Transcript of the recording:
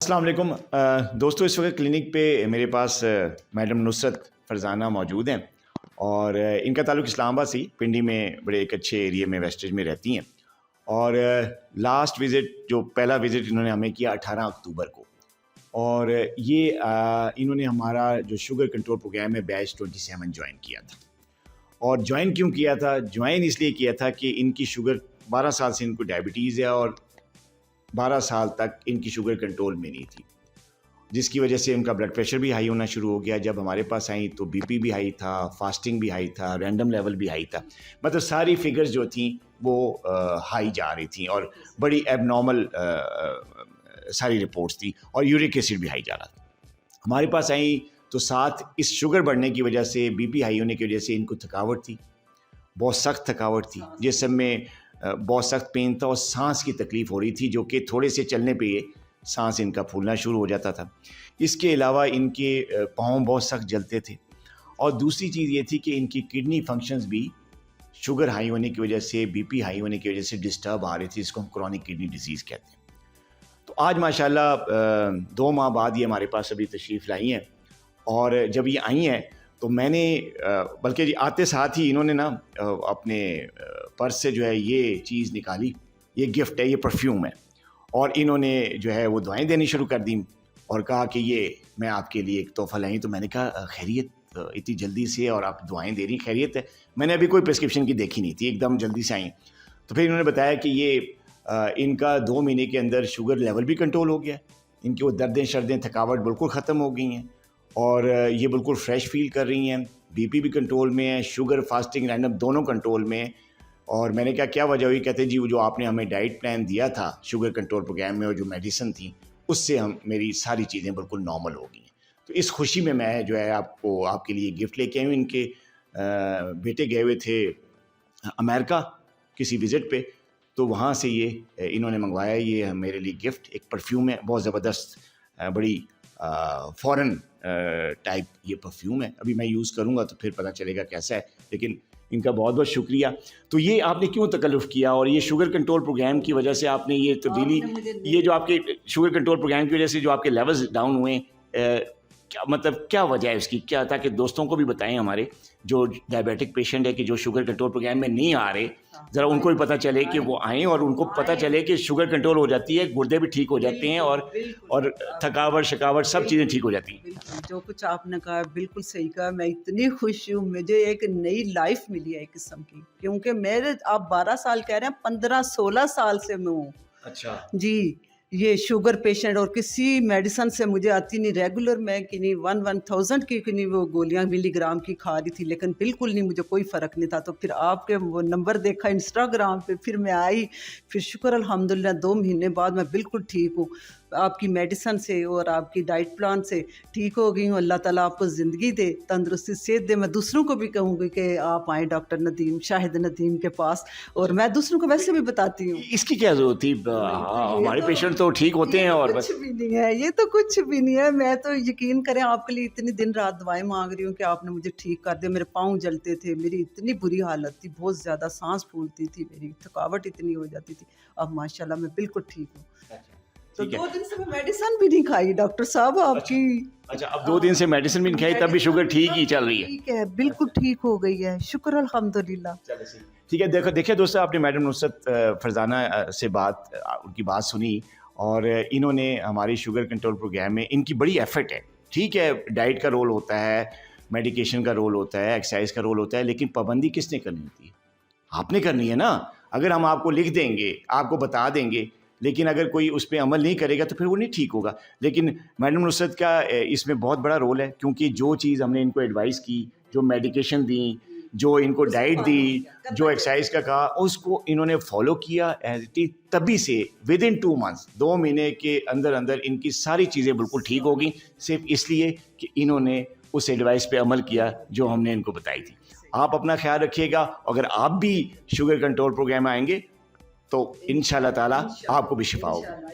अस्सलाम वालेकुम दोस्तों, इस वक्त क्लिनिक पे मेरे पास मैडम नुसरत फरजाना मौजूद हैं और इनका ताल्लुक़ इस्लामाबाद से पिंडी में बड़े एक अच्छे एरिया में वेस्टेज में रहती हैं। और लास्ट विज़िट जो पहला विज़िट इन्होंने हमें किया 18 अक्टूबर को, और ये इन्होंने हमारा जो शुगर कंट्रोल प्रोग्राम है बैच 27 ज्वाइन किया था। और ज्वाइन क्यों किया था? ज्वाइन इसलिए किया था कि इनकी शुगर 12 साल से इनको डायबिटीज़ है और 12 साल तक इनकी शुगर कंट्रोल में नहीं थी, जिसकी वजह से इनका ब्लड प्रेशर भी हाई होना शुरू हो गया। जब हमारे पास आई तो बीपी भी हाई था, फास्टिंग भी हाई था, रैंडम लेवल भी हाई था, मतलब सारी फिगर्स जो थी वो हाई जा रही थी और बड़ी एबनॉर्मल सारी रिपोर्ट्स थी, और यूरिक एसिड भी हाई जा रहा था। हमारे पास आई तो साथ इस शुगर बढ़ने की वजह से, बीपी हाई होने की वजह से इनको थकावट थी, बहुत सख्त थकावट थी, जिसम में बहुत सख्त पेन था और सांस की तकलीफ़ हो रही थी, जो कि थोड़े से चलने पे सांस इनका फूलना शुरू हो जाता था। इसके अलावा इनके पाँव बहुत सख्त जलते थे, और दूसरी चीज़ ये थी कि इनकी किडनी फंक्शंस भी शुगर हाई होने की वजह से, बीपी हाई होने की वजह से डिस्टर्ब आ रही थी, इसको हम क्रॉनिक किडनी डिजीज़ कहते हैं। तो आज माशाल्लाह 2 माह बाद ये हमारे पास अभी तशरीफ़ लाई हैं, और जब ये आई हैं तो मैंने बल्कि आते साथ ही इन्होंने ना अपने पर्स से जो है ये चीज़ निकाली, ये गिफ्ट है, ये परफ्यूम है, और इन्होंने जो है वो दवाएं देनी शुरू कर दी और कहा कि ये मैं आपके लिए एक तोहफ़ा लाई। तो मैंने कहा खैरियत, इतनी जल्दी से और आप दवाएं दे रही, खैरियत है? मैंने अभी कोई प्रिस्क्रिप्शन की देखी नहीं थी, एकदम जल्दी से आई। तो फिर इन्होंने बताया कि ये इनका 2 महीने के अंदर शुगर लेवल भी कंट्रोल हो गया, इनकी वो दर्दें शर्दें थकावट बिल्कुल ख़त्म हो गई हैं, और ये बिल्कुल फ्रेश फील कर रही हैं, बीपी भी कंट्रोल में है, शुगर फास्टिंग रैंडम दोनों कंट्रोल में है। और मैंने कहा क्या वजह हुई? कहते जी वो जो आपने हमें डाइट प्लान दिया था शुगर कंट्रोल प्रोग्राम में और जो मेडिसिन थी उससे हम मेरी सारी चीज़ें बिल्कुल नॉर्मल हो गई। तो इस खुशी में मैं जो है आपको आपके लिए गिफ्ट लेके आई हूँ। इनके बेटे गए हुए थे अमेरिका किसी विज़िट पे, तो वहाँ से ये इन्होंने मंगवाया। ये मेरे लिए गिफ्ट एक परफ्यूम है, बहुत ज़बरदस्त, बड़ी फ़ॉरेन टाइप ये परफ्यूम है। अभी मैं यूज़ करूँगा तो फिर पता चलेगा कैसा है, लेकिन इनका बहुत बहुत शुक्रिया। तो ये आपने क्यों तकल्लुफ़ किया, और ये शुगर कंट्रोल प्रोग्राम की वजह से आपने ये तब्दीली, ये जो आपके शुगर कंट्रोल प्रोग्राम की वजह से जो आपके लेवल्स डाउन हुए, क्या मतलब क्या वजह है उसकी, क्या, ताकि दोस्तों को भी बताएं हमारे जो डायबिटिक पेशेंट है कि जो शुगर कंट्रोल प्रोग्राम में नहीं आ रहे, ज़रा उनको भी पता चले कि वो आएँ और उनको पता चले कि शुगर कंट्रोल हो जाती है, गुर्दे भी ठीक हो जाते हैं, और थकावट शकावट सब चीज़ें ठीक हो जाती हैं। जो कुछ आपने कहा बिल्कुल सही कहा। मैं इतनी खुश हूँ, मुझे एक नई लाइफ मिली है एक किस्म की, क्योंकि मेरे आप 12 साल कह रहे हैं, 15-16 साल से मैं हूँ। अच्छा जी, ये शुगर पेशेंट, और किसी मेडिसिन से मुझे आती नहीं। रेगुलर मैं कि नहीं 1000 की कि नहीं वो गोलियां मिलीग्राम की खा रही थी, लेकिन बिल्कुल नहीं, मुझे कोई फ़र्क नहीं था। तो फिर आपके वो नंबर देखा इंस्टाग्राम पे, फिर मैं आई, फिर शुक्र अल्हम्दुलिल्लाह 2 महीने बाद मैं बिल्कुल ठीक हूँ, आपकी मेडिसिन से और आपकी डाइट प्लान से ठीक हो गई हूँ। अल्लाह ताला आपको ज़िंदगी दे, तंदुरुस्ती, सेहत दे। मैं दूसरों को भी कहूँगी कि आप आएँ डॉक्टर नदीम, शाहिद नदीम के पास, और मैं दूसरों को वैसे भी बताती हूँ। इसकी क्या ज़रूरत थी? हमारे पेशेंट तो ठीक होते हैं, और कुछ भी नहीं है, ये तो कुछ भी नहीं है। मैं तो यकीन करें आपके लिए इतनी दिन रात दवाएं मांग रही हूँ कि आपने मुझे ठीक कर दिया। मेरे पाँव जलते थे, मेरी इतनी बुरी हालत थी, बहुत ज़्यादा सांस फूलती थी, मेरी थकावट इतनी हो जाती थी। अब माशाल्लाह मैं बिल्कुल ठीक हूँ। तो 2 दिन से मैं मेडिसिन भी नहीं खाई डॉक्टर साहब आपकी। अच्छा, अब 2 दिन से मेडिसिन भी नहीं खाई, तब भी शुगर ठीक ही चल रही है? ठीक है, बिल्कुल ठीक हो गई है, शुक्र अल्हम्दुलिल्लाह। ठीक है। देखिए दोस्तों, आपने मैडम नुसरत फरजाना से उनकी बात सुनी, और इन्होंने हमारी शुगर कंट्रोल प्रोग्राम में इनकी बड़ी एफर्ट है। ठीक है, डाइट का रोल होता है, मेडिकेशन का रोल होता है, एक्सरसाइज का रोल होता है, लेकिन पाबंदी किसने करनी होती है? आपने करनी है ना। अगर हम आपको लिख देंगे, आपको बता देंगे, लेकिन अगर कोई उस पर अमल नहीं करेगा तो फिर वो नहीं ठीक होगा। लेकिन मैडम नुसरत का इसमें बहुत बड़ा रोल है, क्योंकि जो चीज़ हमने इनको एडवाइस की, जो मेडिकेशन दी, जो इनको डाइट दी, जो एक्सरसाइज का कहा, उसको इन्होंने फॉलो किया एज इट इज। तभी से विद इन 2 मंथ्स, 2 महीने के अंदर अंदर इनकी सारी चीज़ें बिल्कुल ठीक हो गई, सिर्फ इसलिए कि इन्होंने उस एडवाइस पे अमल किया जो हमने इनको बताई थी। आप अपना ख्याल रखिएगा। अगर आप भी शुगर कंट्रोल प्रोग्राम में आएंगे तो इंशाल्लाह ताला आपको भी शिफा होगा।